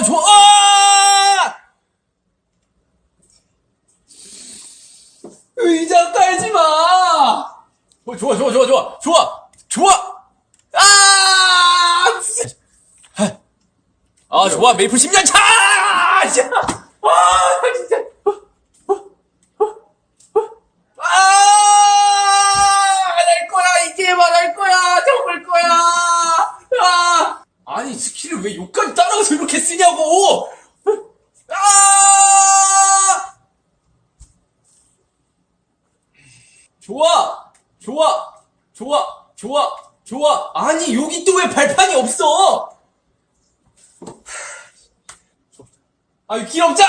좋아. 아! 의자 깔지 마. 좋아. 좋아. 메이플 10년 차. 진짜. 진짜. 안 할 거야. 이 게임 안 할 거야. 접을 거야. 아니, 스킬을 왜 여기까지 따라가서 이렇게 쓰냐고. 좋아. 아니, 여기 또 왜 발판이 없어? 길 없자!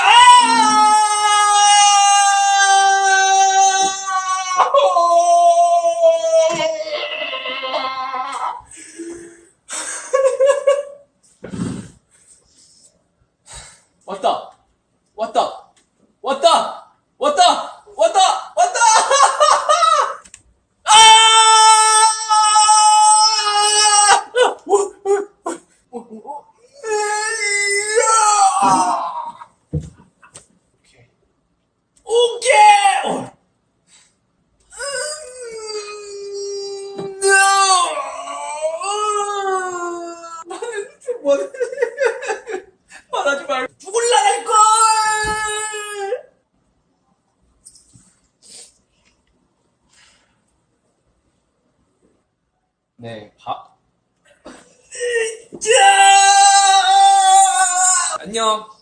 왔다! 오케이! 나는 뭐 말하지 말고 죽을라 할걸! 네, 안녕.